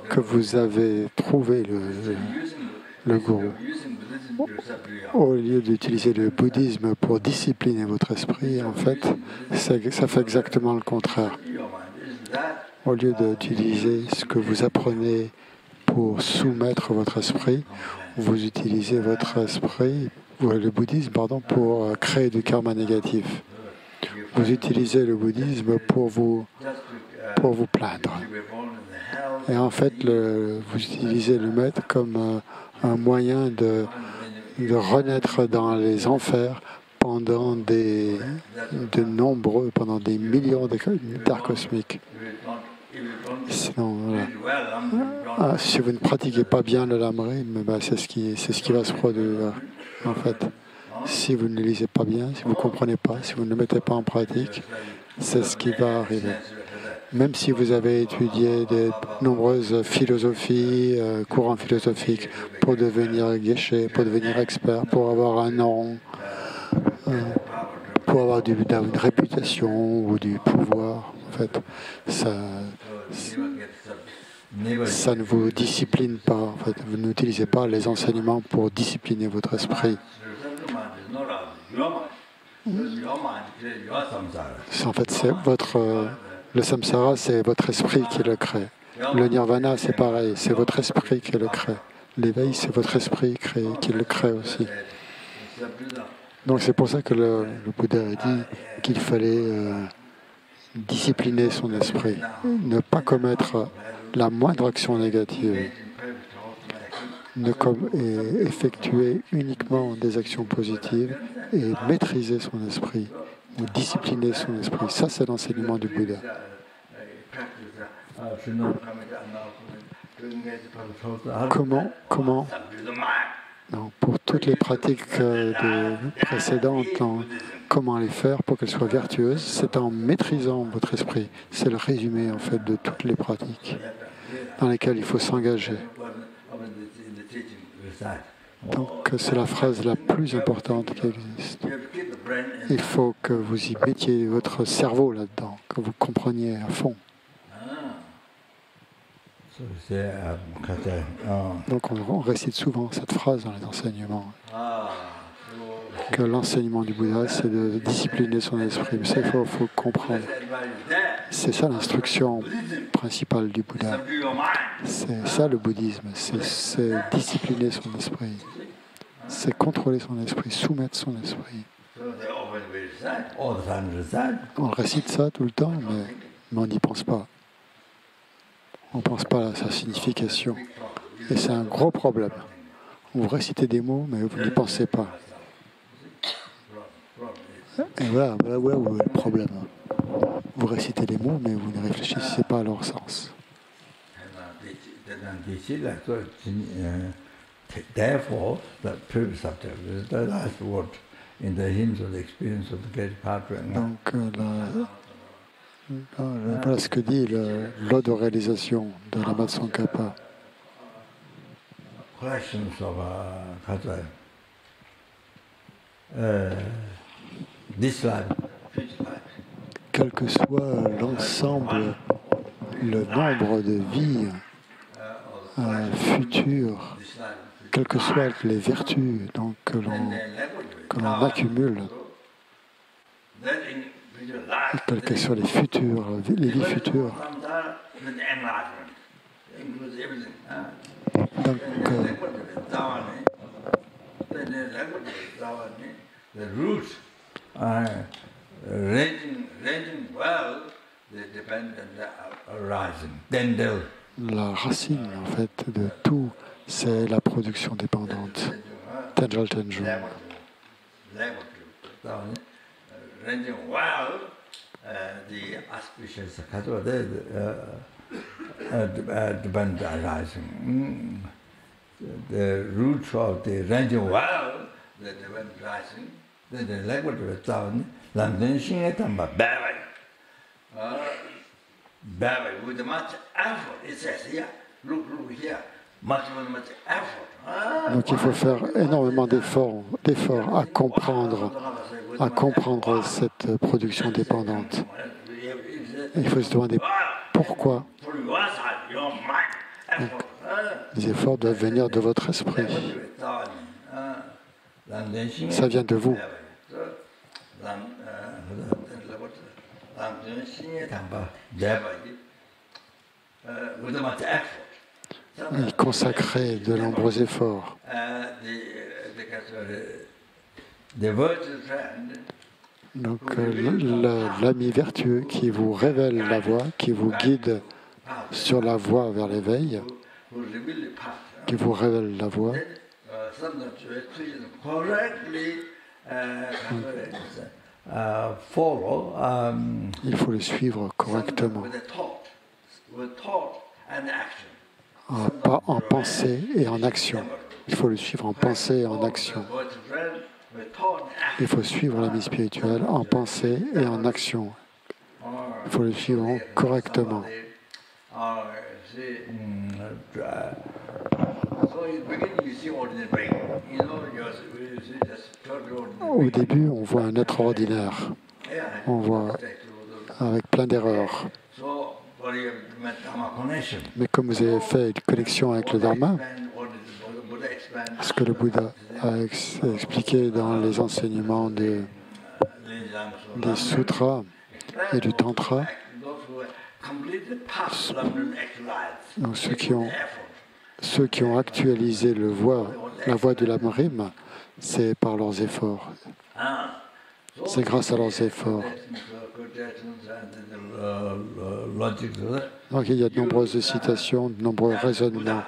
que vous avez trouvé le gourou. Au lieu d'utiliser le bouddhisme pour discipliner votre esprit, en fait, ça fait exactement le contraire. Au lieu d'utiliser ce que vous apprenez pour soumettre votre esprit, vous utilisez votre esprit, le bouddhisme, pardon, pour créer du karma négatif. Vous utilisez le bouddhisme pour vous plaindre. Et en fait, vous utilisez le maître comme un moyen de renaître dans les enfers pendant des millions d'arts cosmiques. Sinon, voilà. Si vous ne pratiquez pas bien le lamrim, c'est ce qui va se produire, en fait. Si vous ne le lisez pas bien, si vous ne comprenez pas, si vous ne le mettez pas en pratique, c'est ce qui va arriver. Même si vous avez étudié de nombreuses philosophies, courants philosophiques, pour devenir geshe, pour devenir expert, pour avoir un nom, pour avoir une réputation ou du pouvoir, en fait, ça ne vous discipline pas. En fait. Vous n'utilisez pas les enseignements pour discipliner votre esprit. En fait, le samsara, c'est votre esprit qui le crée. Le nirvana, c'est pareil, c'est votre esprit qui le crée. L'éveil, c'est votre esprit qui le crée aussi. Donc c'est pour ça que le Bouddha a dit qu'il fallait discipliner son esprit, ne pas commettre la moindre action négative, et effectuer uniquement des actions positives et maîtriser son esprit, ou discipliner son esprit. Ça, c'est l'enseignement du Bouddha. Comment non, pour toutes les pratiques précédentes, comment les faire pour qu'elles soient vertueuses, c'est en maîtrisant votre esprit. C'est le résumé, en fait, de toutes les pratiques dans lesquelles il faut s'engager. Donc, c'est la phrase la plus importante qui existe. Il faut que vous y mettiez votre cerveau là-dedans, que vous compreniez à fond. Donc on récite souvent cette phrase dans les enseignements, que l'enseignement du Bouddha, c'est de discipliner son esprit. Mais ça, il faut comprendre. C'est ça l'instruction principale du Bouddha. C'est ça le bouddhisme, c'est discipliner son esprit. C'est contrôler son esprit, soumettre son esprit. On récite ça tout le temps, mais on n'y pense pas. On ne pense pas à sa signification. Et c'est un gros problème. Vous récitez des mots, mais vous n'y pensez pas. Et voilà où est le problème. Vous récitez des mots, mais vous ne réfléchissez pas à leur sens. Therefore, the previous subject is the last word in the hymns of the experience of the great Patrick. Donc, voilà ce que dit l'ode de réalisation de Lama Tsongkhapa. Questions of this life. Quel que soit l'ensemble, le nombre de vies futures, quelles que soient les vertus donc, que l'on accumule, et quelles que soient les vies futures. Donc, la racine, en fait, de tout, c'est la production dépendante. Tenjal Tenjung. The auspicious depend arising. The roots of the ranging well, the depend rising, then the language of the town, London Shingatam Babai. Babai with much effort, it says here, look here, much effort. Donc il faut faire énormément d'efforts à comprendre cette production dépendante. Il faut se demander Pourquoi les efforts doivent venir de votre esprit. Ça vient de vous. Y consacrer de nombreux efforts. Donc l'ami vertueux qui vous révèle la voie, qui vous guide sur la voie vers l'éveil, qui vous révèle la voie, il faut le suivre correctement, en pensée et en action. Il faut le suivre en pensée et en action. Il faut suivre l'ami spirituel en pensée et en action. Il faut le suivre correctement. Au début, on voit un être ordinaire. On voit avec plein d'erreurs. Mais comme vous avez fait une connexion avec le Dharma, ce que le Bouddha a expliqué dans les enseignements des sutras et du tantra, donc ceux qui ont actualisé la voie du Lamrim, c'est par leurs efforts. C'est grâce à leurs efforts. Donc il y a de nombreuses citations, de nombreux raisonnements.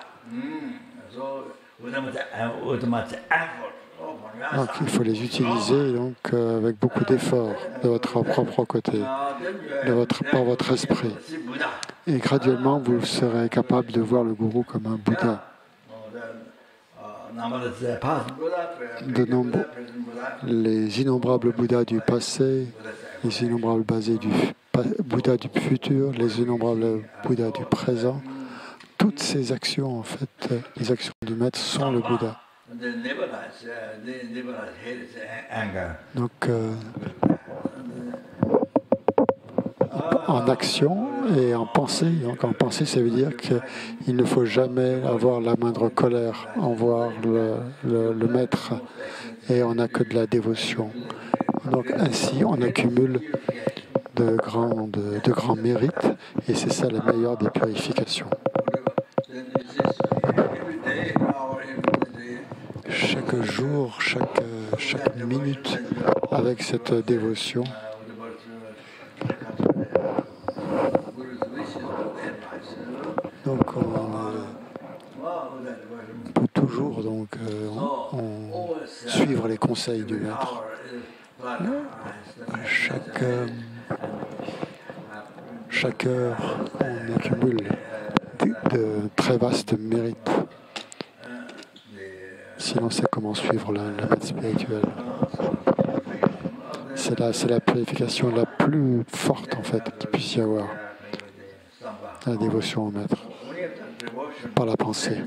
Donc il faut les utiliser avec beaucoup d'efforts de votre propre côté, par votre esprit. Et graduellement, vous serez capable de voir le gourou comme un Bouddha. Les innombrables Bouddhas du passé, les innombrables Bouddhas du futur, les innombrables Bouddhas du présent, toutes ces actions, en fait, les actions du maître sont le Bouddha. Donc, en action et en pensée. Donc, en pensée, ça veut dire qu'il ne faut jamais avoir la moindre colère envers le maître et on n'a que de la dévotion. Donc, ainsi, on accumule de grands mérites et c'est ça la meilleure des purifications. Chaque jour, chaque minute, avec cette dévotion, donc on peut toujours suivre les conseils du maître. Chaque heure, on accumule de très vastes mérites. Sinon, c'est comment suivre la maître spirituelle. C'est la purification la plus forte, en fait, qu'il puisse y avoir. La dévotion au maître, par la pensée.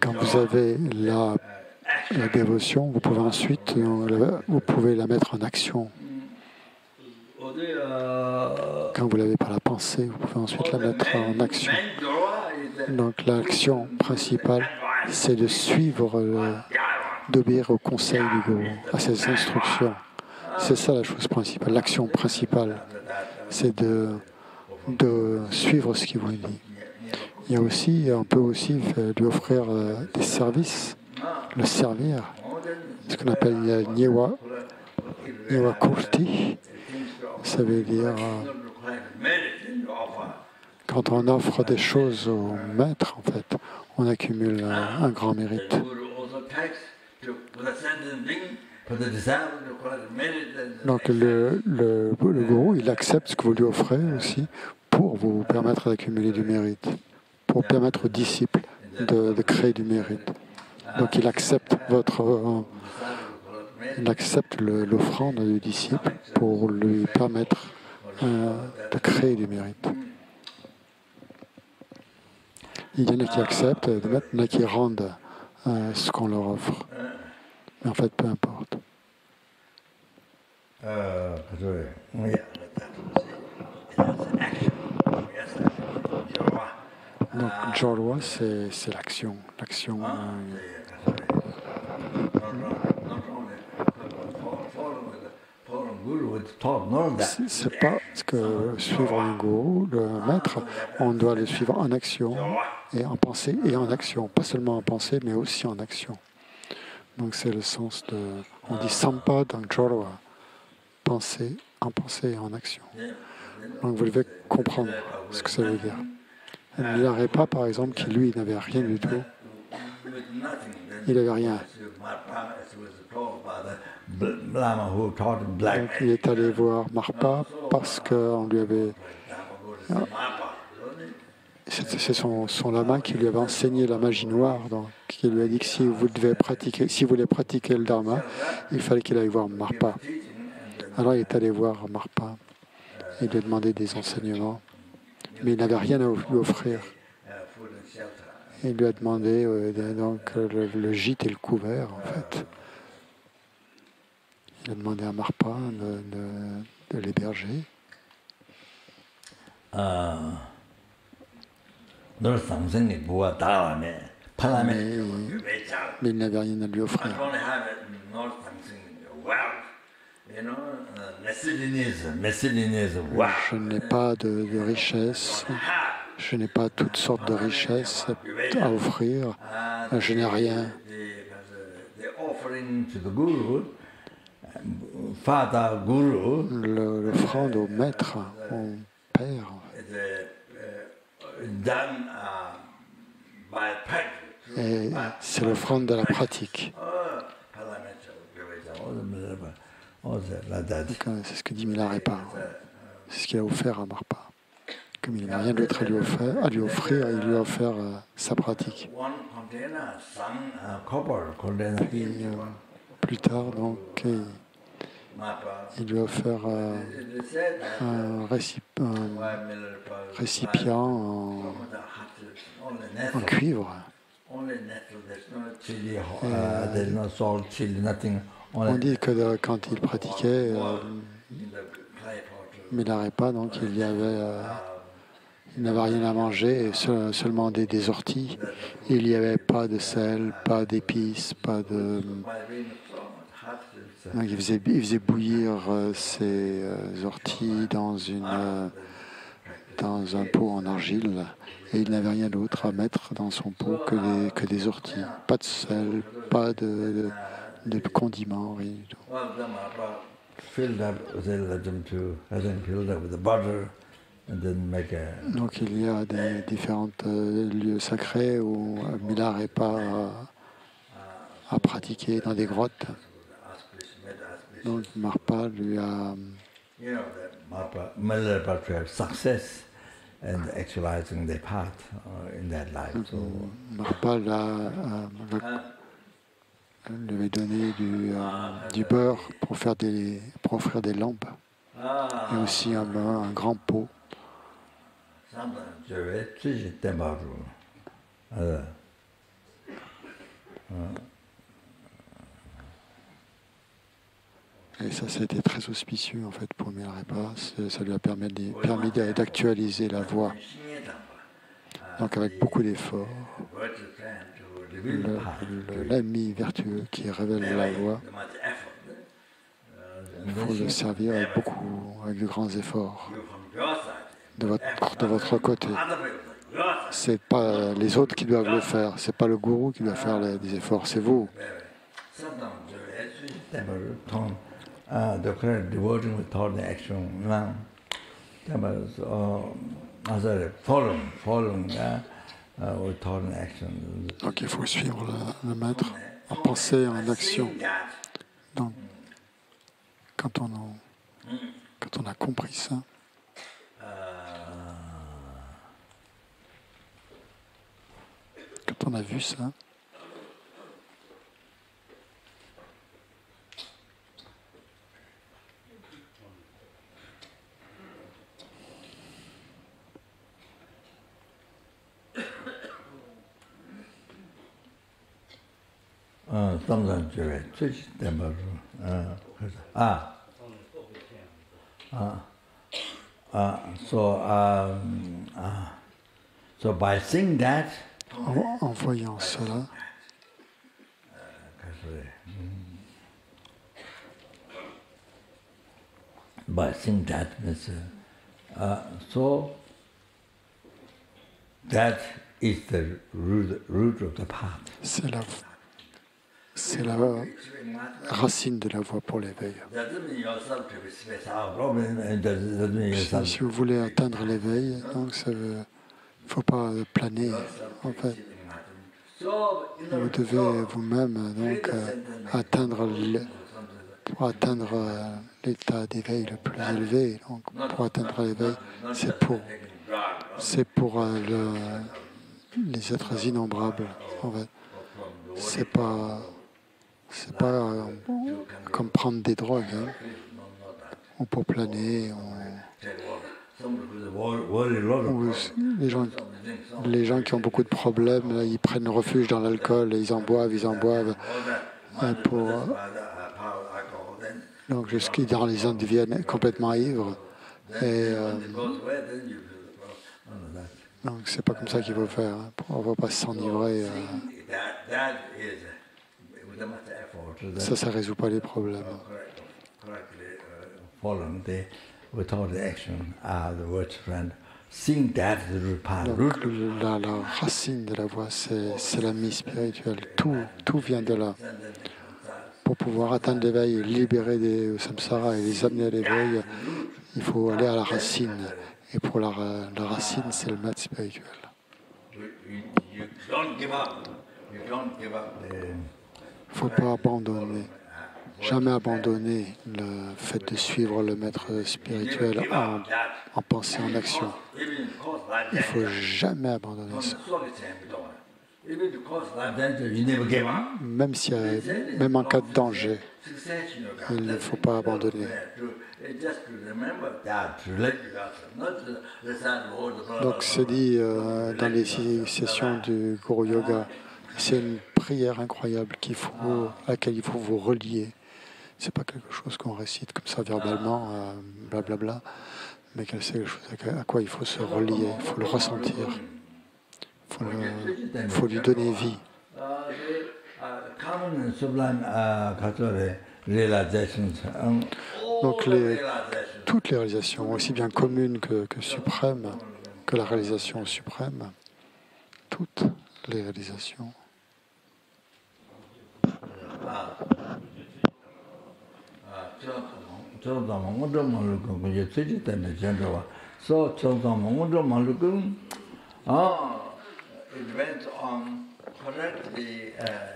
Quand vous avez la dévotion, vous pouvez ensuite la mettre en action. Quand vous l'avez par la pensée, vous pouvez ensuite la mettre en action. Donc l'action principale, c'est de suivre, d'obéir au conseil du gourou, à ses instructions. C'est ça la chose principale. L'action principale, c'est de suivre ce qu'il vous dit. On peut aussi lui offrir des services, le servir, ce qu'on appelle Nyewa Kurti. Ça veut dire quand on offre des choses au maître, en fait, on accumule un grand mérite. Donc le gourou, il accepte ce que vous lui offrez aussi pour vous permettre d'accumuler du mérite, pour permettre aux disciples de créer du mérite. Donc il accepte l'offrande du disciple pour lui permettre de créer du mérite. Il y en a qui acceptent, il y en a qui rendent ce qu'on leur offre. Mais en fait, peu importe. Donc, Jorwa, c'est l'action. L'action. C'est pas ce que suivre un gourou, le maître, on doit le suivre en action et en pensée et en action. Pas seulement en pensée, mais aussi en action. Donc, c'est le sens de. On dit Sampa dans Jorwa. Penser, en pensée et en action. Donc, vous devez comprendre ce que ça veut dire. Milarepa, par exemple, qui lui n'avait rien du tout, il n'avait rien. Donc, il est allé voir Marpa parce qu'on lui avait. C'est son lama qui lui avait enseigné la magie noire, donc, qui lui a dit que si vous voulez pratiquer le Dharma, il fallait qu'il aille voir Marpa. Alors il est allé voir Marpa. Il lui a demandé des enseignements, mais il n'avait rien à lui offrir. Il lui a demandé donc le gîte et le couvert, en fait. Il a demandé à Marpa de l'héberger. Mais il n'avait rien à lui offrir. Je n'ai pas de richesse, je n'ai pas toutes sortes de richesses à offrir, je n'ai rien. L'offrande au maître, au père, et c'est l'offrande de la pratique. C'est ce que dit Milarepa. C'est ce qu'il a offert à Marpa. Comme il n'avait rien d'autre à lui offrir, il lui a offert sa pratique. Puis, plus tard, donc, il lui a offert un récipient en cuivre. On dit que quand il pratiquait Milarepa, donc il n'avait rien à manger, et seulement des orties. Il n'y avait pas de sel, pas d'épices, pas de. Donc il faisait bouillir ses orties dans un pot en argile, et il n'avait rien d'autre à mettre dans son pot que des orties. Pas de sel, pas de condiments, rien du tout. Donc il y a des différents lieux sacrés où Milarepa a pratiqué dans des grottes. Donc Marpa lui a. Marpa lui avait donné du beurre pour offrir des lampes, et aussi un grand pot. Et ça a été très auspicieux en fait pour Milarepa. Ça lui a permis d'actualiser la voix. Donc avec beaucoup d'efforts, l'ami vertueux qui révèle la voix, il faut le servir avec de grands efforts de votre côté. C'est pas les autres qui doivent le faire, c'est pas le gourou qui doit faire des efforts, c'est vous. Donc il faut suivre le maître en pensée et en action. Donc, quand on a compris ça, quand on a vu ça, So So by seeing that, En voyant cela, by seeing that, so that is the root of the path. C'est la racine de la voie pour l'éveil. Si vous voulez atteindre l'éveil, donc il ne faut pas planer. En fait, vous devez vous-même donc pour atteindre l'état d'éveil le plus élevé. Donc, pour atteindre l'éveil, c'est pour les êtres innombrables. En fait, c'est pas comme prendre des drogues, hein, ou pour planer. Les gens qui ont beaucoup de problèmes, là, ils prennent refuge dans l'alcool, ils en boivent. Donc jusqu'à les gens deviennent complètement ivres. Et donc c'est pas comme ça qu'il faut faire. Hein. On ne va pas s'enivrer. Ça résout pas les problèmes. Donc la racine de la voie, c'est l'ami spirituel. Tout vient de là. Pour pouvoir atteindre l'éveil, libérer des samsara et les amener à l'éveil, il faut aller à la racine. Et pour la racine, c'est le maître spirituel. Il ne faut pas abandonner, jamais abandonner le fait de suivre le maître spirituel en pensée, en action. Il ne faut jamais abandonner ça. Même en cas de danger, il ne faut pas abandonner. Donc c'est dit dans les sessions du Guru Yoga, c'est une prière incroyable à laquelle il faut vous relier. C'est pas quelque chose qu'on récite comme ça verbalement, blablabla, mais c'est quelque chose à quoi il faut se relier, il faut le ressentir, il faut lui donner vie. Donc toutes les réalisations, aussi bien communes que suprêmes, que la réalisation suprême, toutes les réalisations.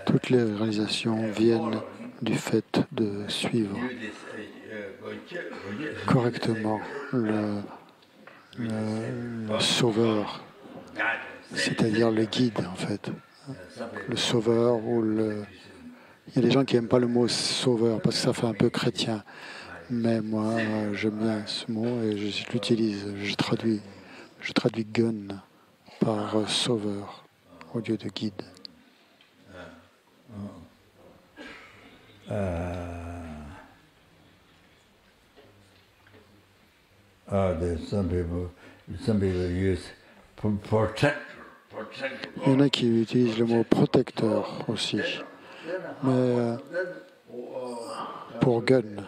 Toutes les réalisations viennent du fait de suivre correctement le sauveur, c'est-à-dire le guide en fait, le sauveur ou le... Il y a des gens qui n'aiment pas le mot sauveur parce que ça fait un peu chrétien, mais moi j'aime bien ce mot et je l'utilise, je traduis gun par sauveur au lieu de guide. Il y en a qui utilisent le mot protecteur aussi. Mais pour gun,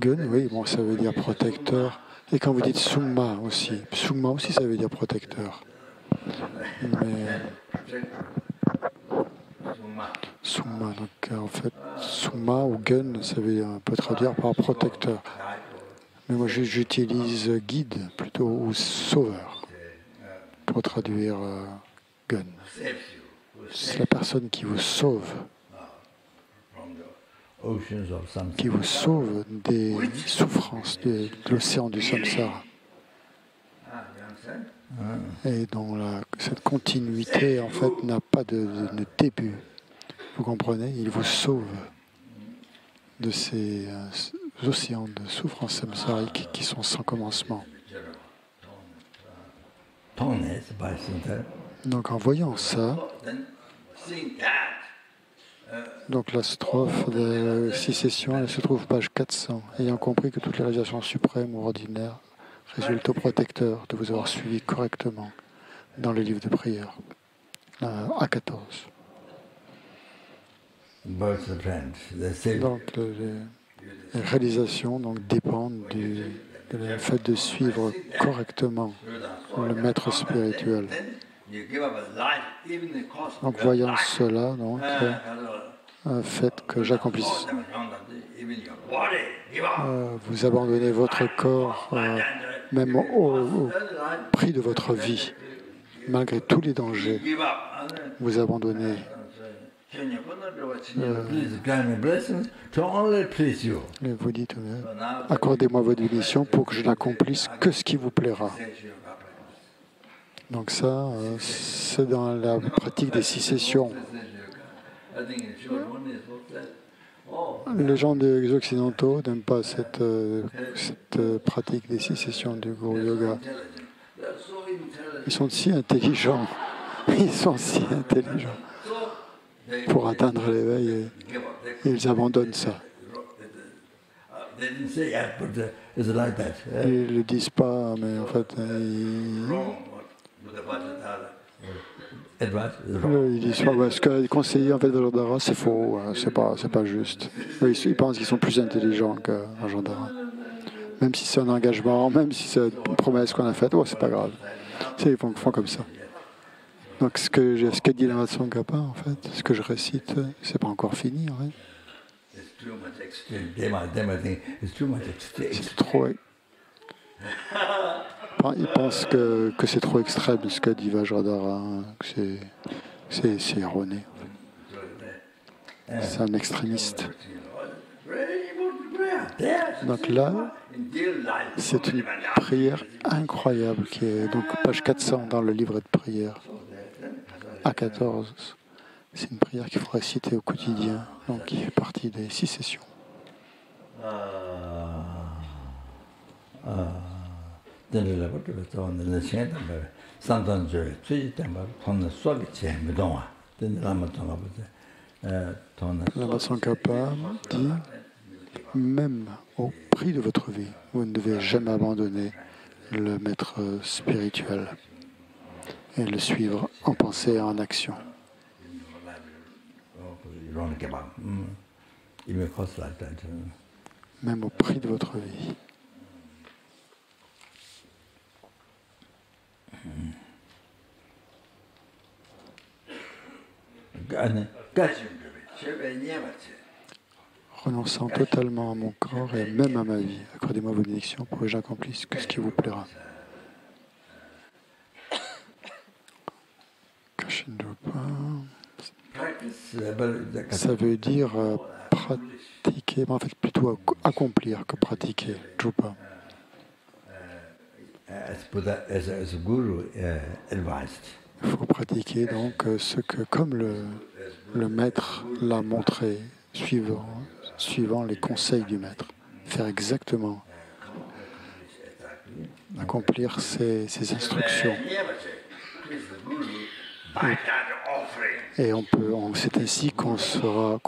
oui, bon, ça veut dire protecteur. Et quand vous dites summa aussi ça veut dire protecteur. Mais summa, donc en fait, summa ou gun, ça veut dire, on peut traduire par protecteur. Mais moi, j'utilise guide plutôt ou sauveur pour traduire gun. C'est la personne qui vous sauve, qui vous sauve des souffrances de l'océan du samsara. Et dont cette continuité, en fait, n'a pas de début. Vous comprenez? Il vous sauve de ces océans de souffrances samsariques qui sont sans commencement. Donc en voyant ça, donc la strophe de 6 sessions, elle se trouve page 400. Ayant compris que toutes les réalisations suprêmes ou ordinaires résultat protecteur de vous avoir suivi correctement dans le livre de prière. A14. Donc, les réalisations dépendent du fait de suivre correctement le maître spirituel. Donc, voyant cela, fait que j'accomplisse, vous abandonnez votre corps, même au prix de votre vie, malgré tous les dangers. Vous abandonnez. Et vous dites, accordez-moi votre bénédiction pour que je n'accomplisse que ce qui vous plaira. Donc ça, c'est dans la pratique des 6 sessions. Les gens des occidentaux n'aiment pas cette pratique des 6 sessions du Guru Yoga. Ils sont si intelligents. Ils sont si intelligents pour atteindre l'éveil et ils abandonnent ça. Ils ne le disent pas, mais en fait, ils disent pas, ce qu'a conseillé en fait Vajradhara, c'est faux, c'est pas juste. Ils pensent qu'ils sont plus intelligents que Vajradhara. Même si c'est un engagement, même si c'est une promesse qu'on a faite, c'est pas grave. Ils font comme ça. Donc ce que dit la Tsongkhapa, en fait, ce que je récite, c'est pas encore fini, en fait. C'est trop. Ils pensent que c'est trop extrême ce que dit Vajradhara, que c'est erroné. C'est un extrémiste. Donc là, c'est une prière incroyable qui est donc page 400 dans le livre de prière. A14. C'est une prière qu'il faut réciter au quotidien, donc qui fait partie des 6 sessions. Lama Tsongkhapa dit, même au prix de votre vie, vous ne devez jamais abandonner le maître spirituel et le suivre en pensée et en action. Même au prix de votre vie. Renonçant totalement à mon corps et même à ma vie, accordez-moi vos bénédictions pour que j'accomplisse ce qui vous plaira. Ça veut dire pratiquer, mais en fait plutôt accomplir que pratiquer, Drupa. Il faut pratiquer donc ce que, comme le maître l'a montré, suivant les conseils du maître, faire exactement, accomplir ses instructions. Et c'est ainsi qu'on fera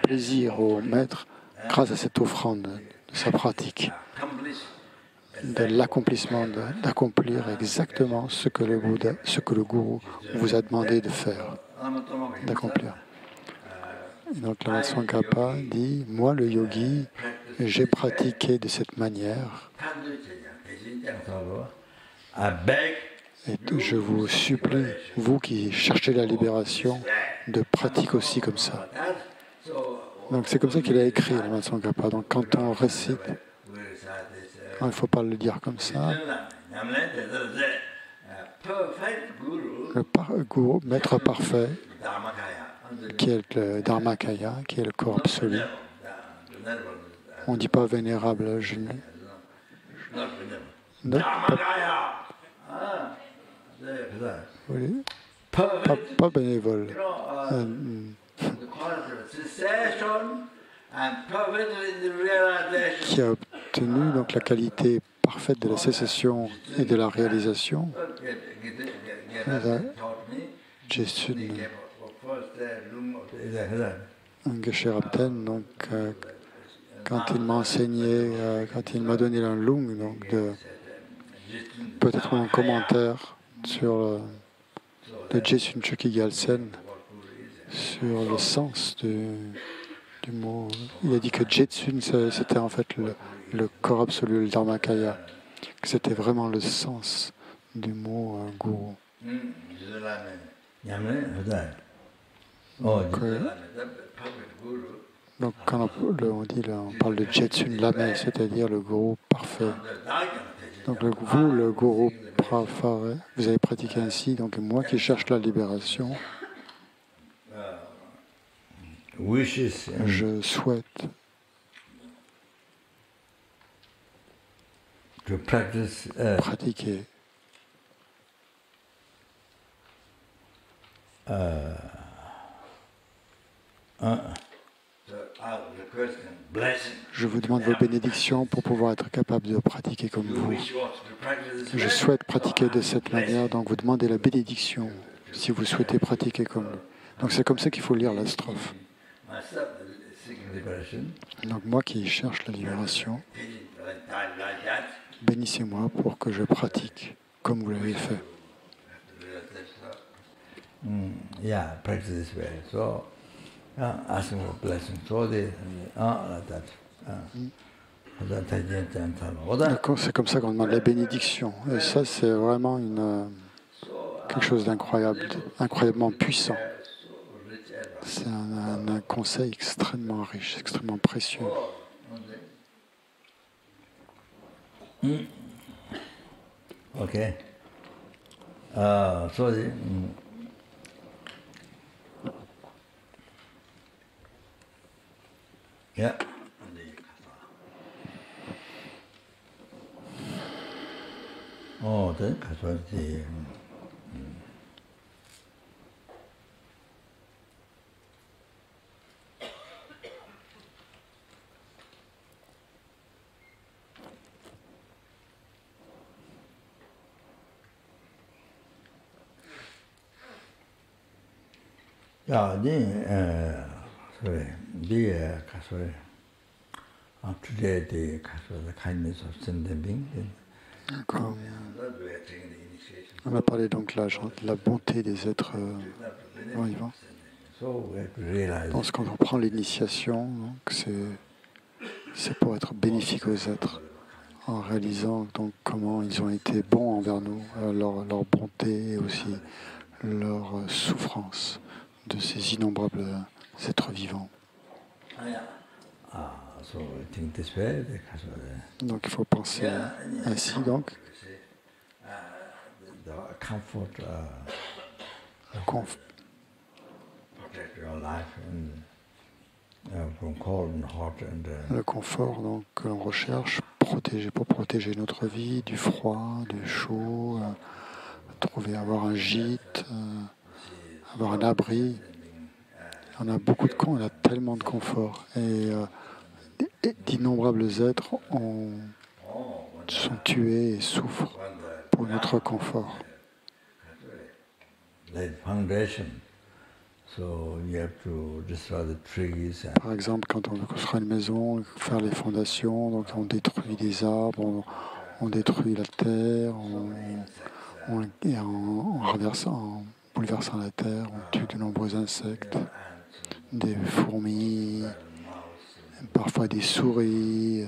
plaisir au maître grâce à cette offrande de sa pratique, de l'accomplissement, d'accomplir exactement ce que le Bouddha, ce que le Gourou vous a demandé de faire, d'accomplir. Et donc la Tsongkhapa dit, moi le yogi, j'ai pratiqué de cette manière. Et je vous supplie, vous qui cherchez la libération, de pratiquer aussi comme ça. Donc c'est comme ça qu'il a écrit la Tsongkhapa. Donc quand on récite, il ne faut pas le dire comme ça. Le Gourou, maître parfait, qui est le Dharmakaya, qui est le corps absolu. On ne dit pas vénérable, oui. Pas bénévole. Qui a obtenu donc la qualité parfaite de la cessation et de la réalisation. Geshe Rabten, donc quand il m'a enseigné, quand il m'a donné un lung, donc peut-être un commentaire sur de Jetsun Chökyi Gyaltsen sur le sens du mot. Il a dit que Jetsun, c'était en fait le corps absolu, le Dharmakaya, que c'était vraiment le sens du mot gourou. Donc quand on parle de Jetsun Lame, c'est-à-dire le gourou parfait. Donc vous, le gourou parfait, vous avez pratiqué ainsi, donc moi qui cherche la libération, je souhaite pratiquer je vous demande vos bénédictions pour pouvoir être capable de pratiquer comme vous. Je souhaite pratiquer de cette manière, donc vous demandez la bénédiction si vous souhaitez pratiquer comme nous. Donc c'est comme ça qu'il faut lire la strophe. Donc moi qui cherche la libération, bénissez-moi pour que je pratique comme vous l'avez fait. Yeah, practice this way. So, asking for blessing. So c'est comme ça qu'on demande la bénédiction. Et ça, c'est vraiment quelque chose d'incroyable, incroyablement puissant. C'est un conseil extrêmement riche, extrêmement précieux. Ok. Yeah. then 가져야지. 야, 네 가서 today the 가서 kindness of sending. On a parlé donc de la bonté des êtres vivants. Donc quand on prend l'initiation, c'est pour être bénéfique aux êtres, en réalisant donc comment ils ont été bons envers nous, leur bonté et aussi leur souffrance de ces innombrables êtres vivants. Donc il faut penser ainsi donc. Le confort donc que l'on recherche pour protéger notre vie du froid, du chaud, avoir un gîte, avoir un abri. On a beaucoup de on a tellement de confort et d'innombrables êtres sont tués et souffrent pour notre confort. Par exemple, quand on veut construire une maison, faire les fondations, donc on détruit des arbres, on détruit la terre, en bouleversant la terre, on tue de nombreux insectes, des fourmis, parfois des souris.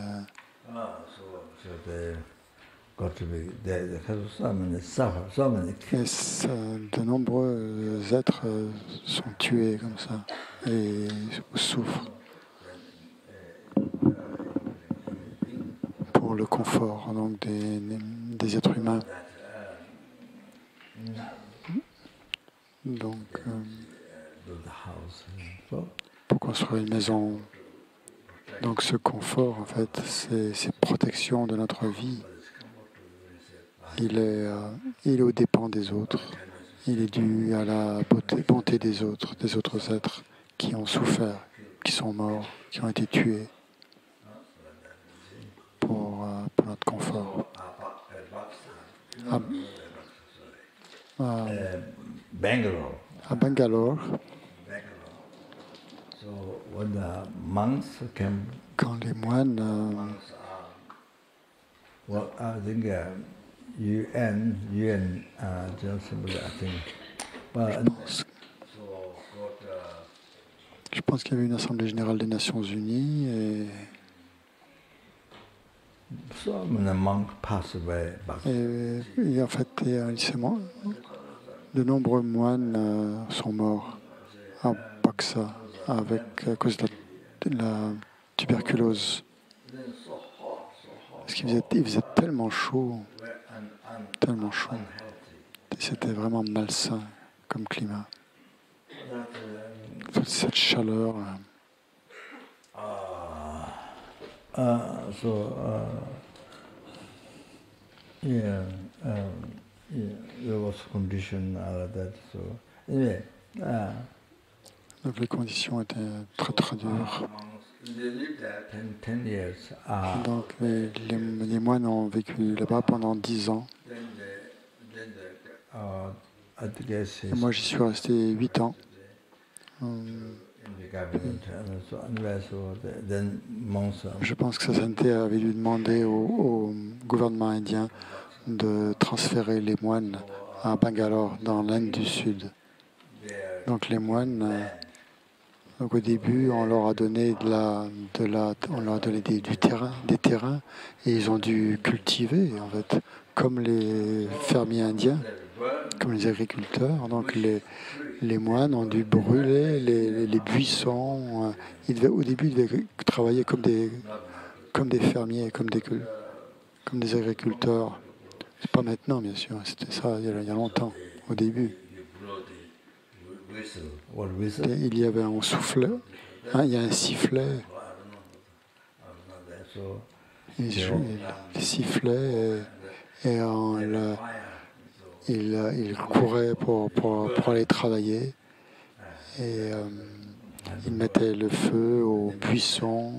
De nombreux êtres sont tués comme ça et souffrent pour le confort donc des êtres humains. Donc, pour construire une maison, donc ce confort, en fait, c'est protection de notre vie. Il est aux dépens des autres. Il est dû à la bonté des autres êtres qui ont souffert, qui sont morts, qui ont été tués pour notre confort. À Bangalore, quand les moines UN, just I think. But, Je pense qu'il y avait une Assemblée générale des Nations Unies et so many monks passed away. et en fait, de nombreux moines sont morts à Paksa à cause de la tuberculose. Parce il faisait tellement chaud. C'était vraiment malsain comme climat. Toute cette chaleur. There was condition that. So anyway. Donc les conditions étaient très très dures. Donc les moines ont vécu là-bas pendant 10 ans. Et moi j'y suis resté 8 ans. Je pense que Sasanté avait dû demander au gouvernement indien de transférer les moines à Bangalore, dans l'Inde du Sud. Donc les moines, au début, on leur a donné des terrains, et ils ont dû cultiver, en fait, comme les fermiers indiens, comme les agriculteurs. Donc les moines ont dû brûler les buissons. Au début, ils devaient travailler comme des fermiers, comme des agriculteurs. C'est pas maintenant, bien sûr. C'était ça il y a longtemps, au début. Et il y avait un soufflet, il y a un sifflet. Il sifflait et il courait pour aller travailler. Et il mettait le feu aux buissons.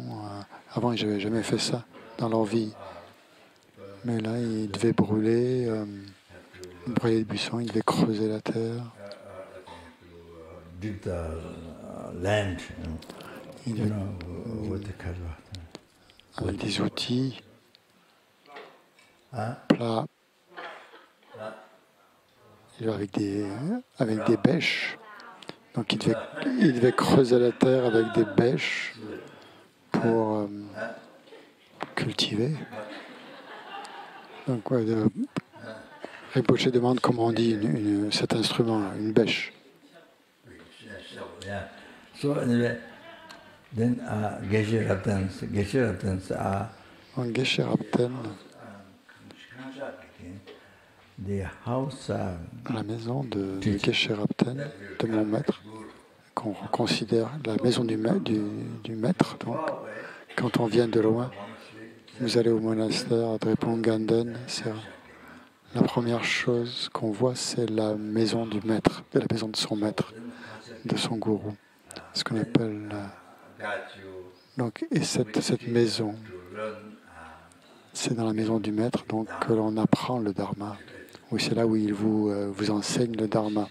Avant, ils n'avaient jamais fait ça dans leur vie. Mais là, il devait brûler les buissons, il devait creuser la terre. Avec des outils plats, avec des bêches. Donc il devait creuser la terre avec des bêches pour cultiver. Donc, Rinpoche demande comment on dit cet instrument, une bêche. So anyway, then Geshe En Geshe Rabten, la maison de Geshe Rabten, de mon maître, qu'on considère la maison du maître. Donc, quand on vient de loin, vous allez au monastère de Reponganden, la première chose qu'on voit, c'est la maison du maître, la maison de son maître, de son gourou. Ce qu'on appelle... Donc, et cette maison, c'est dans la maison du maître donc, que l'on apprend le dharma. Oui, c'est là où il vous enseigne le dharma.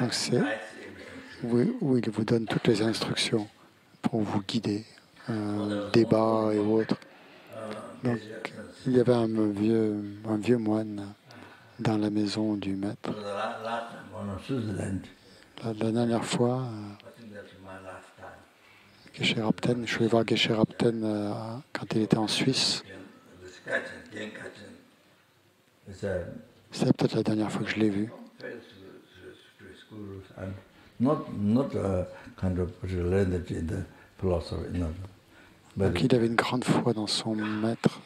Donc, c'est où il vous donne toutes les instructions pour vous guider, débat et autres. Donc, il y avait un vieux moine dans la maison du maître. La dernière fois, Geshe Rabten, je suis allé voir Geshe Rabten quand il était en Suisse. C'est peut-être la dernière fois que je l'ai vu. Donc il avait une grande foi dans son maître.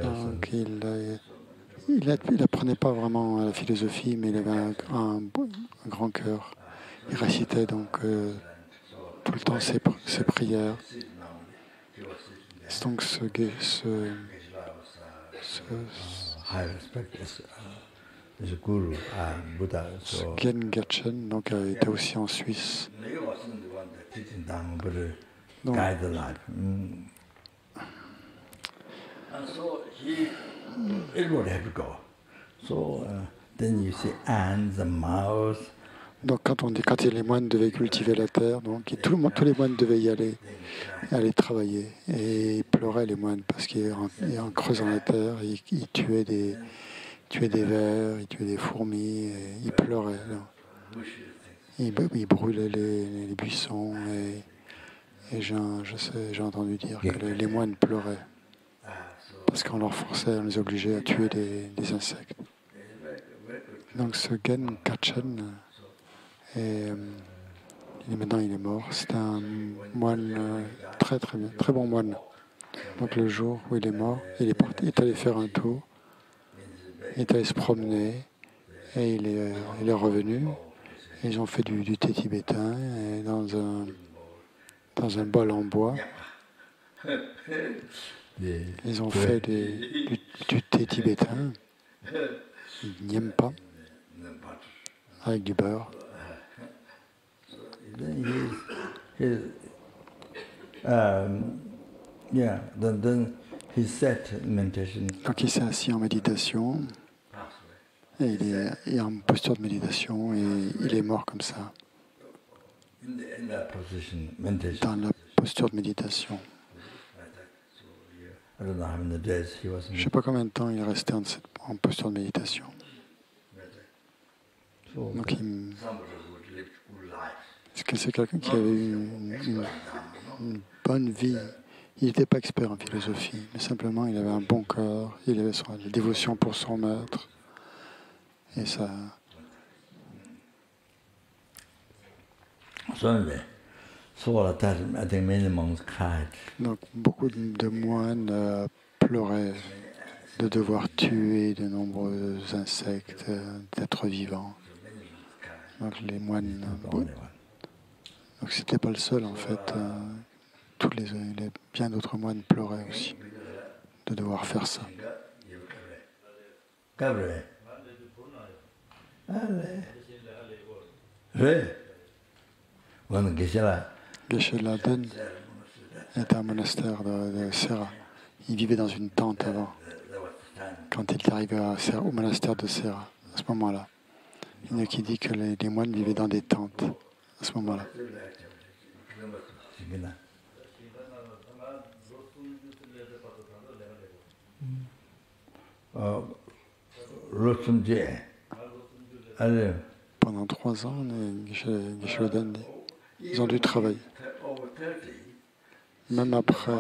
Donc il n'apprenait pas vraiment la philosophie, mais il avait un grand cœur. Il récitait donc tout le temps ses prières. Donc Gen Gerchen donc, était aussi en Suisse. Donc, it would have to go. So then you see ants, the mouse, Donc quand les moines devaient cultiver la terre, donc tous les moines devaient y aller travailler. Et ils pleuraient les moines parce qu'en creusant la terre, ils tuaient des vers, ils tuaient des fourmis, et ils pleuraient. Ils brûlaient les buissons et j'ai entendu dire que les moines pleuraient parce qu'on leur forçait, on les obligeait à tuer des insectes. Donc ce Gen Kachen, maintenant il est mort, c'était un moine très très bien, très bon moine. Donc le jour où il est mort, il est allé faire un tour, il est allé se promener et il est revenu. Ils ont fait du thé tibétain et dans un bol en bois. Ils ont fait du thé tibétain, nyempa, avec du beurre. Donc il s'est assis en méditation, et il est en posture de méditation et il est mort comme ça, dans la posture de méditation. Je ne sais pas combien de temps il est resté en posture de méditation. Donc est-ce que c'est quelqu'un qui avait eu une bonne vie? Il n'était pas expert en philosophie, mais simplement il avait un bon cœur, il avait la dévotion pour son maître. Et ça... Donc beaucoup de moines pleuraient de devoir tuer de nombreux insectes, d'êtres vivants. Donc les moines... Donc c'était pas le seul en fait. Bien d'autres moines pleuraient aussi de devoir faire ça. Geshe-la-den était un monastère de Sera. Il vivait dans une tente avant, quand il est arrivé au monastère de Sera, à ce moment-là. Il y en a qui dit que les moines vivaient dans des tentes à ce moment-là. Pendant 3 ans, Geshe-la-den, ils ont dû travailler. Même après,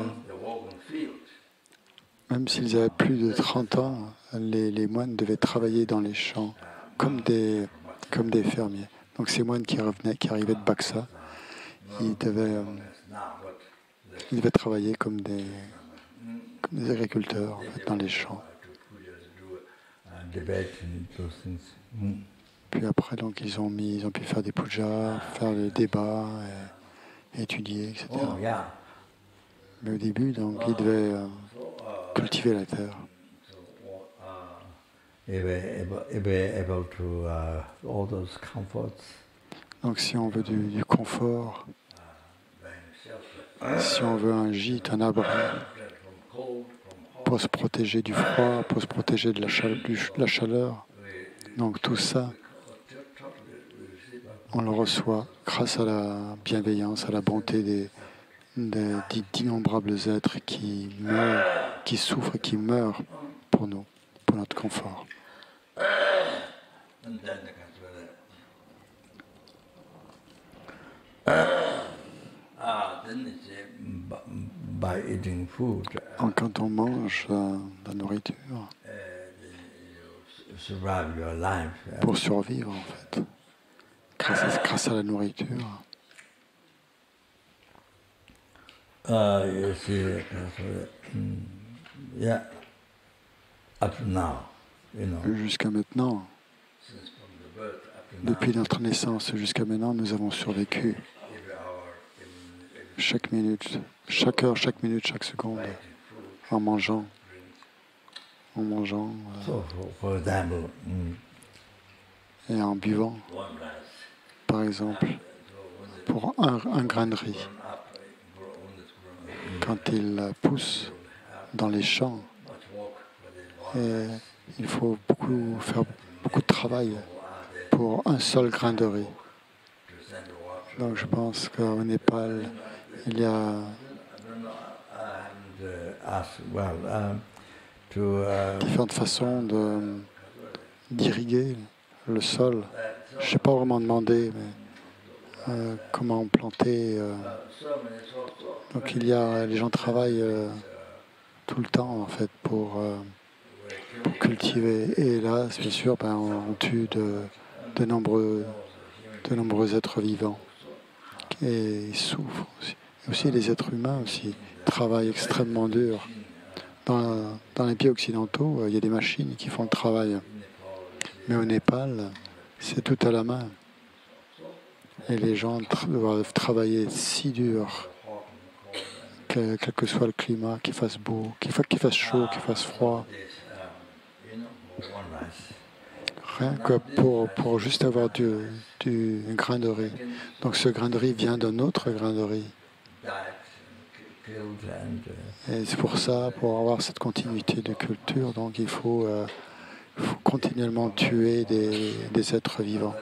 même s'ils avaient plus de 30 ans, les moines devaient travailler dans les champs comme des fermiers. Donc ces moines qui arrivaient de Baksa, ils devaient travailler comme des agriculteurs en fait, dans les champs. Puis après, donc, ils ont pu faire des pujas, faire des débats, étudier, etc. Mais au début, donc, ils devaient cultiver la terre. Donc, si on veut du confort, si on veut un gîte, un abri, pour se protéger du froid, pour se protéger de la chaleur, donc tout ça, on le reçoit grâce à la bienveillance, à la bonté d'innombrables êtres qui meurent, qui souffrent, qui meurent pour nous, pour notre confort. Quand on mange la nourriture, pour survivre en fait, grâce à la nourriture. Jusqu'à maintenant, depuis notre naissance jusqu'à maintenant, nous avons survécu. Chaque minute, chaque heure, chaque minute, chaque seconde, en mangeant. Et en buvant. Par exemple, pour un grain de riz, quand il pousse dans les champs, il faut faire beaucoup de travail pour un seul grain de riz. Donc je pense qu'au Népal, il y a différentes façons d'irriguer le sol. Je n'ai pas vraiment demandé, mais comment planter. Donc les gens travaillent tout le temps en fait pour cultiver. Et là, bien sûr, on tue de nombreux êtres vivants et ils souffrent aussi. Et aussi les êtres humains aussi travaillent extrêmement dur. Dans les pays occidentaux, il y a des machines qui font le travail. Mais au Népal, c'est tout à la main. Et les gens doivent travailler si dur, quel que soit le climat, qu'il fasse beau, qu'il fasse chaud, qu'il fasse froid. Rien que pour juste avoir du grain de riz. Donc ce grain de riz vient d'un autre grain de riz. Et c'est pour ça, pour avoir cette continuité de culture, donc il faut continuellement tuer des êtres vivants.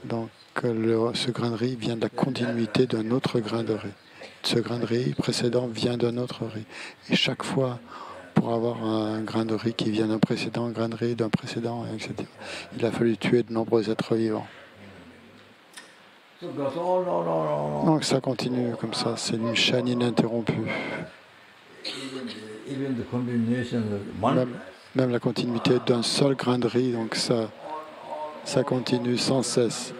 Donc ce grain de riz vient de la continuité d'un autre grain de riz. Ce grain de riz précédent vient d'un autre riz. Et chaque fois, pour avoir un grain de riz qui vient d'un précédent, grain de riz d'un précédent, etc., il a fallu tuer de nombreux êtres vivants. Donc ça continue comme ça, c'est une chaîne ininterrompue. Même la continuité d'un seul grain de riz, donc ça continue sans cesse.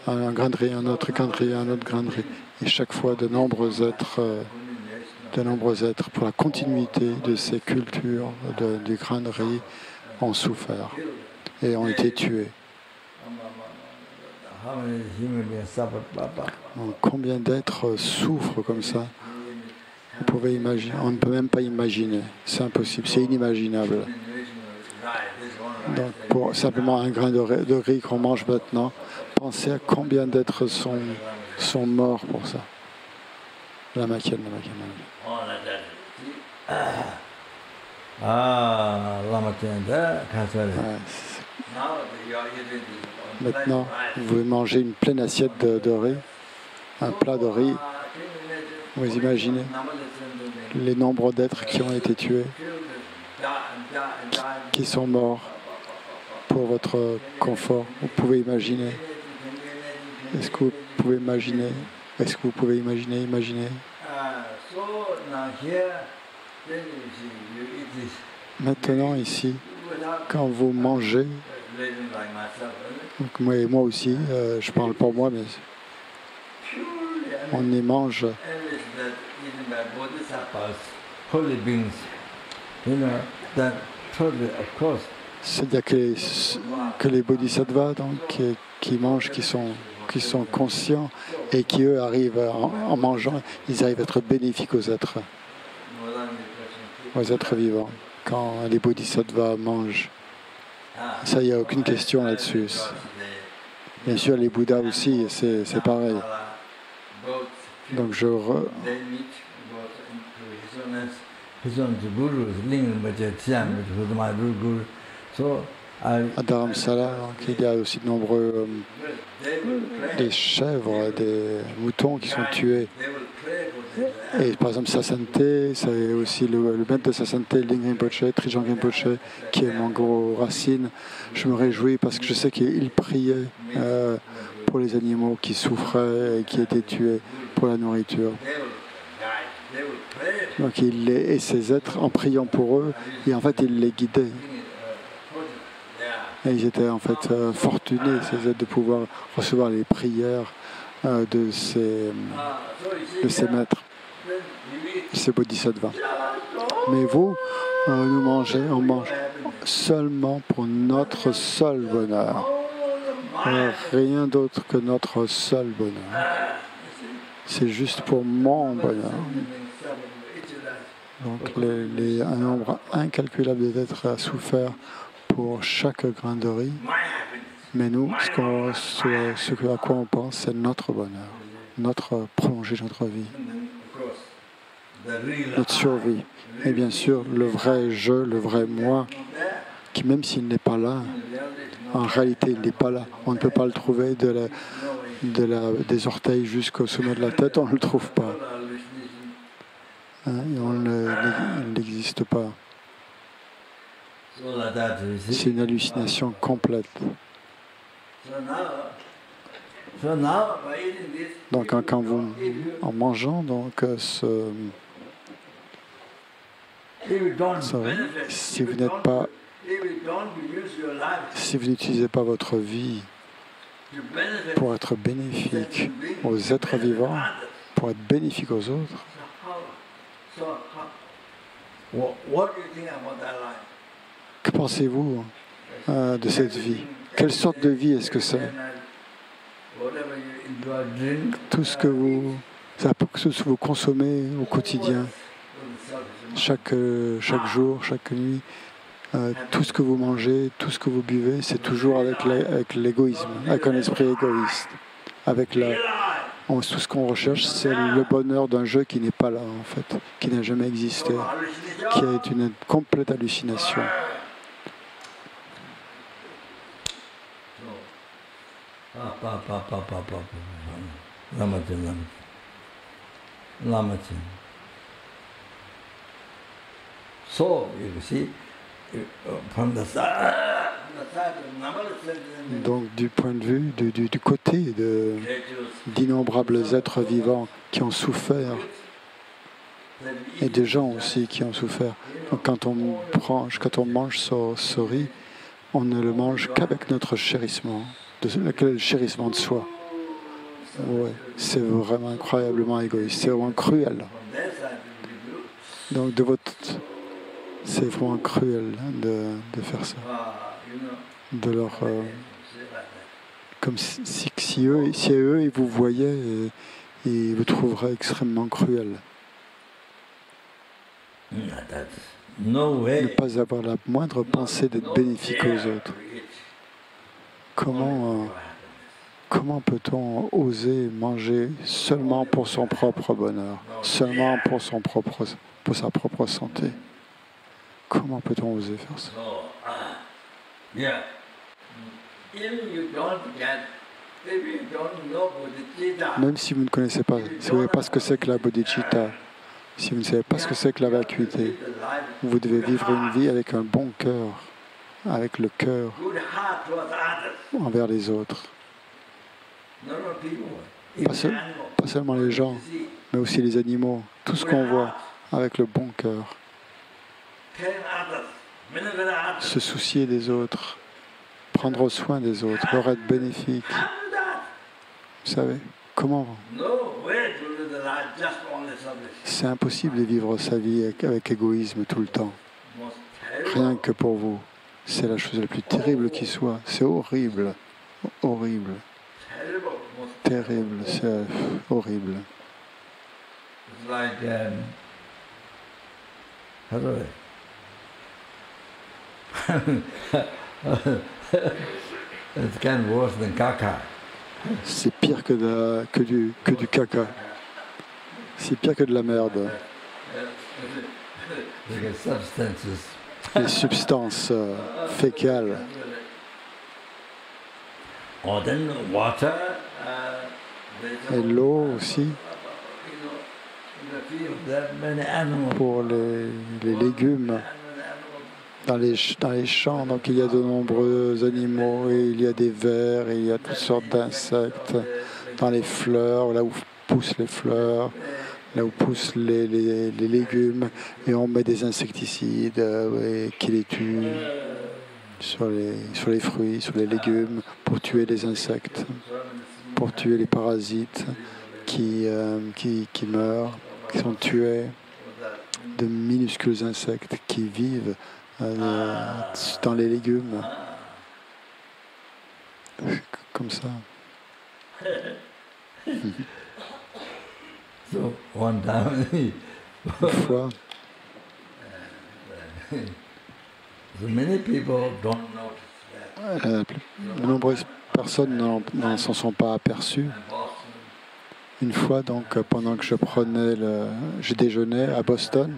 Un grain de riz, un autre grain de riz, un autre grain de riz. Et chaque fois, de nombreux êtres pour la continuité de ces cultures du grain de riz ont souffert et ont été tués. Donc, combien d'êtres souffrent comme ça? Vous pouvez imaginer, on ne peut même pas imaginer. C'est impossible, c'est inimaginable. Donc pour simplement un grain de riz qu'on mange maintenant, pensez à combien d'êtres sont morts pour ça. La maquille. Maintenant, vous pouvez manger une pleine assiette de riz, un plat de riz. Vous imaginez les nombres d'êtres qui ont été tués, qui sont morts pour votre confort. Vous pouvez imaginer. Est-ce que vous pouvez imaginer? Est-ce que vous pouvez imaginer? Maintenant, ici, quand vous mangez, donc moi aussi, je parle pour moi, mais on y mange. C'est-à-dire que les bodhisattvas donc, qui mangent, qui sont conscients et qui, eux, arrivent en mangeant, ils arrivent à être bénéfiques aux êtres vivants. Quand les bodhisattvas mangent, ça, il n'y a aucune question là-dessus. Bien sûr, les Bouddhas aussi, c'est pareil. Donc à Dharamsala, il y a aussi de nombreux des chèvres, des moutons qui sont tués. Et par exemple, Sasante, c'est aussi le maître de Sasante, Ling Rinpoche, Trijang Rinpoche, qui est mon gros racine. Je me réjouis parce que je sais qu'il priait pour les animaux qui souffraient et qui étaient tués pour la nourriture. Donc et ces êtres, en priant pour eux, et en fait, il les guidait. Et ils étaient en fait fortunés, ces êtres, de pouvoir recevoir les prières de ces maîtres, ces bodhisattvas. Mais vous, on mange seulement pour notre seul bonheur. Rien d'autre que notre seul bonheur. C'est juste pour mon bonheur. Donc un nombre incalculable d'êtres a souffert pour chaque grain de riz. Mais nous, ce à quoi on pense, c'est notre bonheur, prolonger notre vie, notre survie. Et bien sûr, le vrai je, le vrai moi, qui même s'il n'est pas là, en réalité il n'est pas là. On ne peut pas le trouver des orteils jusqu'au sommet de la tête, on ne le trouve pas. Hein, il n'existe pas. C'est une hallucination complète. Donc quand vous, en mangeant donc si vous n'êtes pas, si vous n'utilisez pas votre vie pour être bénéfique aux êtres vivants, pour être bénéfique aux autres, que pensez-vous de cette vie? Quelle sorte de vie est-ce que c'est? Tout ce que vous consommez au quotidien, chaque jour, chaque nuit, tout ce que vous mangez, tout ce que vous buvez, c'est toujours avec l'égoïsme, avec un esprit égoïste. Tout ce qu'on recherche, c'est le bonheur d'un jeu qui n'est pas là, en fait, qui n'a jamais existé, qui est une complète hallucination. So, you see, from the side, donc, du point de vue, du côté d'innombrables êtres vivants qui ont souffert, et des gens aussi qui ont souffert. Donc, quand on mange ce riz, on ne le mange qu'avec notre chérissement, le chérissement de soi. Ouais, c'est vraiment incroyablement égoïste, c'est vraiment cruel. Donc, c'est vraiment cruel de faire ça. De leur, comme si eux, ils vous voyaient, ils vous trouveraient extrêmement cruel. Ne pas avoir la moindre pensée d'être bénéfique aux autres. Comment peut-on oser manger seulement pour son propre bonheur, seulement pour sa propre santé? Comment peut-on oser faire ça? Même si vous ne connaissez pas, si vous ne savez pas ce que c'est que la bodhicitta, si vous ne savez pas ce que c'est que la vacuité, vous devez vivre une vie avec un bon cœur, avec le cœur envers les autres. Pas seulement les gens, mais aussi les animaux, tout ce qu'on voit avec le bon cœur. Se soucier des autres, prendre soin des autres, leur être bénéfique. Vous savez, comment? C'est impossible de vivre sa vie avec égoïsme tout le temps. Rien que pour vous. C'est la chose la plus terrible qui soit. C'est horrible. Horrible. Terrible. C'est horrible. It's kind of worse than caca. C'est pire que du caca. C'est pire que de la merde. Les substances fécales. Et l'eau aussi. Pour les légumes. Dans les champs, donc il y a de nombreux animaux, et il y a des vers, et il y a toutes sortes d'insectes. Dans les fleurs, là où poussent les fleurs, là où poussent les légumes, et on met des insecticides qui les tuent sur les fruits, sur les légumes, pour tuer les insectes, pour tuer les parasites qui meurent, qui sont tués, de minuscules insectes qui vivent dans les légumes, comme ça. Une fois, de nombreuses personnes n'en sont pas aperçues. Une fois, donc, pendant que je déjeunais à Boston,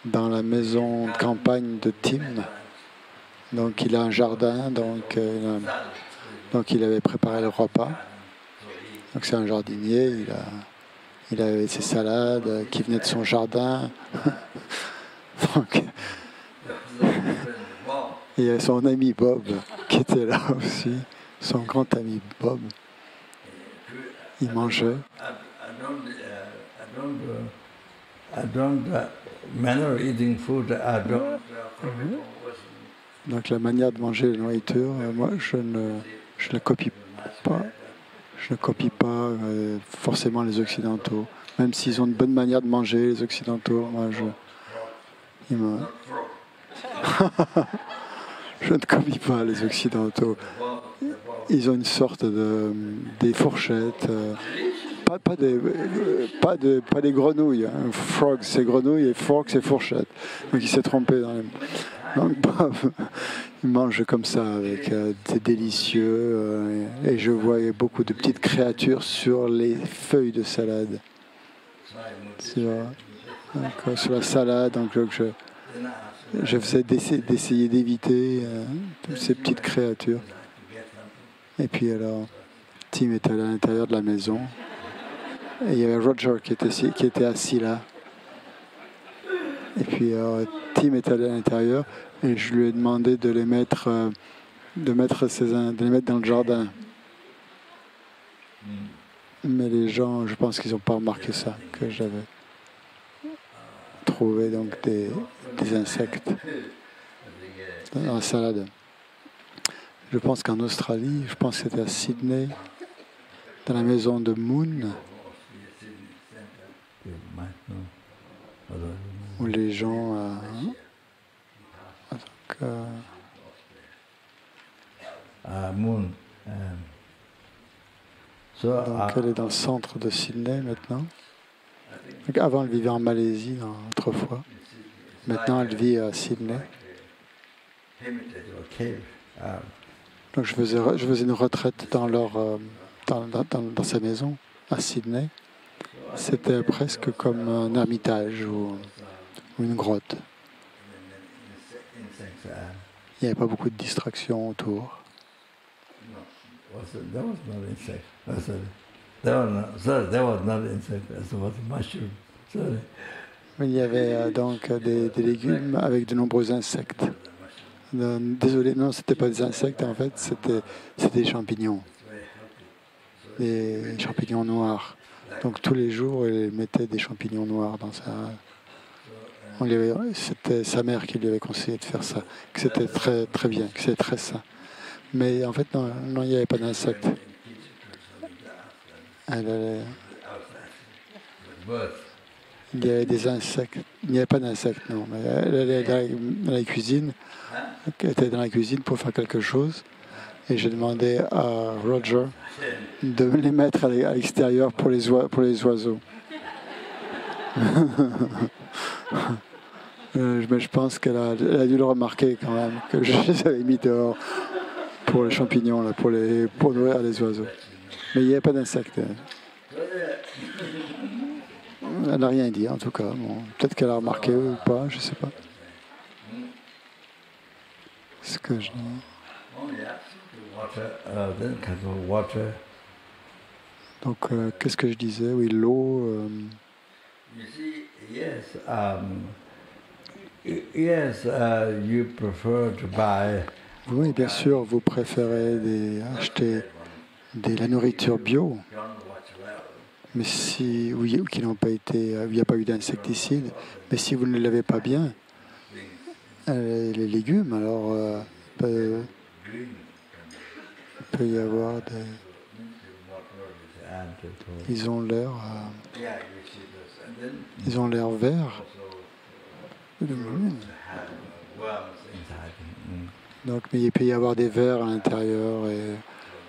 dans la maison de campagne de Tim. Donc il a un jardin, donc il avait préparé le repas. Donc c'est un jardinier, il avait ses salades qui venaient de son jardin. Donc, il y avait son ami Bob qui était là aussi, son grand ami Bob. Il mangeait. Donc la manière de manger la nourriture, moi je ne copie pas. Je ne copie pas forcément les Occidentaux. Même s'ils ont une bonne manière de manger, les Occidentaux, moi je ne copie pas les Occidentaux. Ils ont une sorte des fourchettes, pas des grenouilles. Hein. Frog, c'est grenouille et fork, c'est fourchette. Donc il s'est trompé dans les... Donc Bob, il mange comme ça, avec des délicieux. Et je voyais beaucoup de petites créatures sur les feuilles de salade. Sur la salade, donc je faisais d'essayer d'éviter toutes ces petites créatures. Et puis alors, Tim était à l'intérieur de la maison. Et il y avait Roger qui était assis là. Et puis Tim était à l'intérieur et je lui ai demandé de les mettre, de les mettre dans le jardin. Mais les gens, je pense qu'ils n'ont pas remarqué ça, que j'avais trouvé donc des insectes dans la salade. Je pense qu'en Australie, je pense que c'était à Sydney, dans la maison de Moon, où les gens Moon. Donc elle est dans le centre de Sydney maintenant. Donc avant elle vivait en Malaisie autrefois. Maintenant elle vit à Sydney. Donc je faisais une retraite dans sa maison à Sydney. C'était presque comme un ermitage ou une grotte. Il n'y avait pas beaucoup de distractions autour. Il y avait donc des légumes avec de nombreux insectes. Désolé, non, c'était pas des insectes en fait, c'était des champignons. Des champignons noirs. Donc tous les jours, il mettait des champignons noirs dans sa... C'était sa mère qui lui avait conseillé de faire ça, que c'était très, très bien, que c'était très sain. Mais en fait, non, il n'y avait pas d'insectes. Il y avait des insectes. Il n'y avait pas d'insectes, non. Mais elle allait dans la cuisine. Elle était dans la cuisine pour faire quelque chose. Et j'ai demandé à Roger de les mettre à l'extérieur pour les oiseaux. Mais je pense qu'elle a dû le remarquer quand même, que je les avais mis dehors pour les champignons, là, pour nourrir les oiseaux. Mais il n'y avait pas d'insectes. Elle n'a rien dit en tout cas. Bon, peut-être qu'elle a remarqué ou pas, je ne sais pas. Ce que je dis. Donc, qu'est-ce que je disais? Oui, l'eau. Oui, bien sûr, vous préférez acheter la nourriture bio, mais qui n'ont pas été, il n'y a pas eu d'insecticides. Mais si vous ne l'avez pas bien, les légumes, alors il peut y avoir des. Ils ont l'air verts. Donc, mais il peut y avoir des vers à l'intérieur et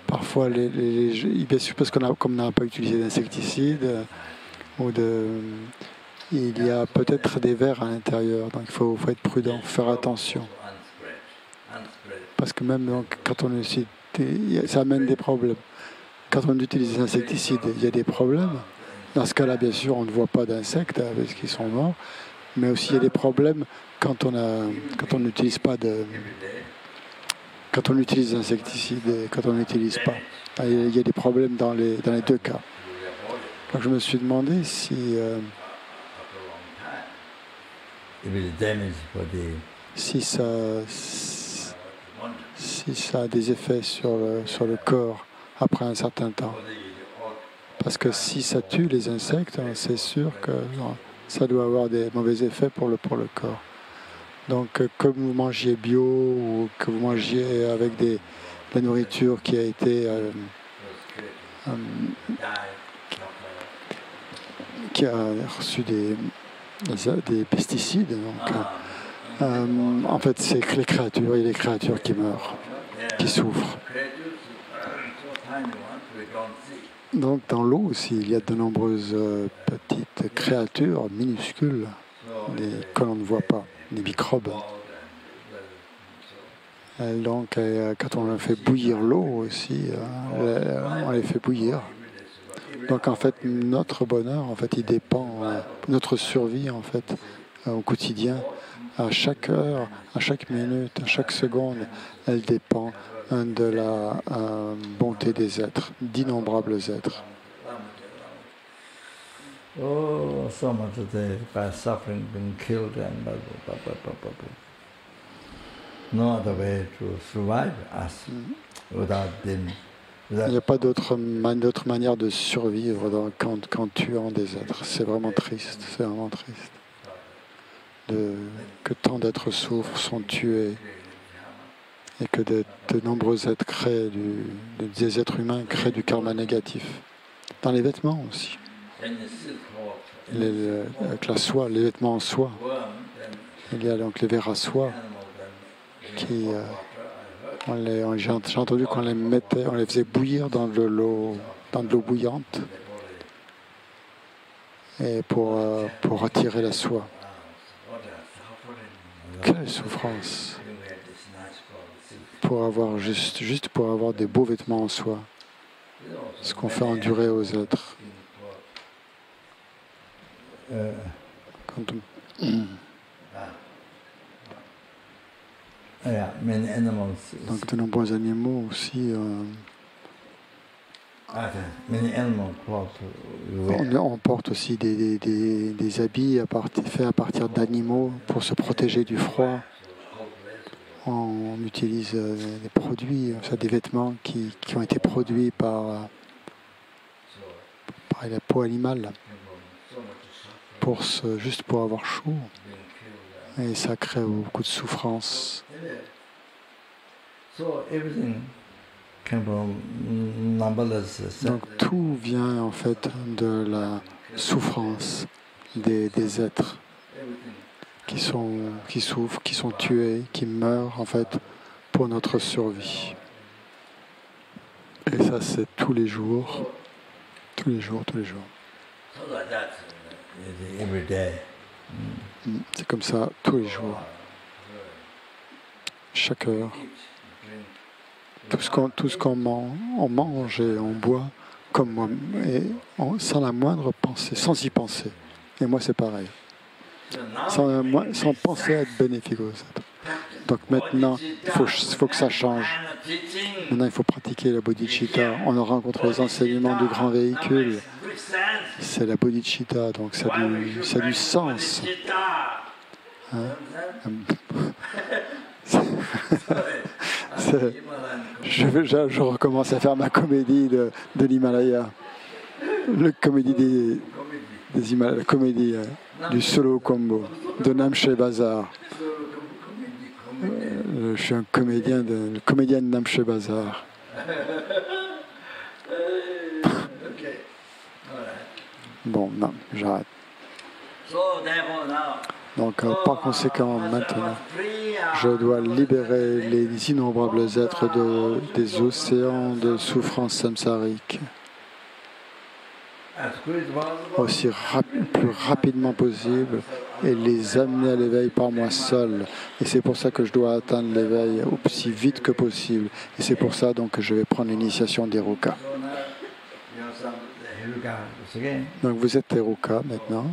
parfois bien sûr parce comme on n'a pas utilisé d'insecticides il y a peut-être des vers à l'intérieur, donc il faut être prudent, faire attention parce que même donc, quand on utilise, ça amène des problèmes. Quand on utilise des insecticides, il y a des problèmes. Dans ce cas-là, bien sûr, on ne voit pas d'insectes parce qu'ils sont morts. Mais aussi, il y a des problèmes quand on n'utilise pas quand on utilise l'insecticide et quand on n'utilise pas. Il y a des problèmes dans les deux cas. Donc je me suis demandé si ça a des effets sur le corps après un certain temps. Parce que si ça tue les insectes, c'est sûr que ça doit avoir des mauvais effets pour le corps. Donc, comme vous mangiez bio ou que vous mangiez avec de la nourriture qui a été qui a reçu des pesticides, donc, en fait, c'est que il y a des créatures qui meurent, qui souffrent. Donc, dans l'eau aussi, il y a de nombreuses petites créatures minuscules que l'on ne voit pas. Des microbes. Donc, quand on fait bouillir l'eau aussi, on les fait bouillir. Donc, en fait, notre bonheur, en fait, il dépend, notre survie, en fait, au quotidien, à chaque heure, à chaque minute, à chaque seconde, elle dépend de la bonté des êtres, d'innombrables êtres. Oh, so much by suffering, being killed, and no other way to survive us without them. Il n'y a pas d'autre manière de survivre qu'en tuant des êtres. C'est vraiment triste, que tant d'êtres souffrent, sont tués, et que de nombreux êtres des êtres humains créent du karma négatif. Dans les vêtements aussi. Avec la soie, les vêtements en soie. Il y a donc les vers à soie qui, j'ai entendu qu'on on les faisait bouillir dans de l'eau bouillante et pour attirer la soie. Quelle souffrance pour avoir juste pour avoir des beaux vêtements en soie. Ce qu'on fait endurer aux êtres. Donc de nombreux animaux aussi. On porte aussi des habits faits à partir d'animaux pour se protéger du froid. On utilise des produits, des vêtements qui ont été produits par la peau animale, juste pour avoir chaud. Et ça crée beaucoup de souffrance. Donc tout vient en fait de la souffrance des êtres qui souffrent, qui sont tués, qui meurent en fait pour notre survie. Et ça c'est tous les jours. C'est comme ça tous les jours, chaque heure. Tout ce qu'on mange et on boit comme moi, et sans la moindre pensée, sans y penser. Et moi c'est pareil. Sans penser à être bénéfique aux autres. Donc maintenant, il faut que ça change. Maintenant, il faut pratiquer la bodhicitta. On a rencontré les enseignements du grand véhicule. C'est la bodhicitta, donc ça a du sens. Hein? Je recommence à faire ma comédie de l'Himalaya. La comédie des Himalayas, la comédie du solo combo de Namche Bazar. Je suis un comédien de Namche Bazar. Bon, non, j'arrête. Donc, par conséquent, maintenant, je dois libérer les innombrables êtres des océans de souffrance samsarique aussi plus rapidement possible et les amener à l'éveil par moi seul. Et c'est pour ça que je dois atteindre l'éveil aussi vite que possible. Et c'est pour ça donc que je vais prendre l'initiation d'Heruka. Donc vous êtes Heruka maintenant.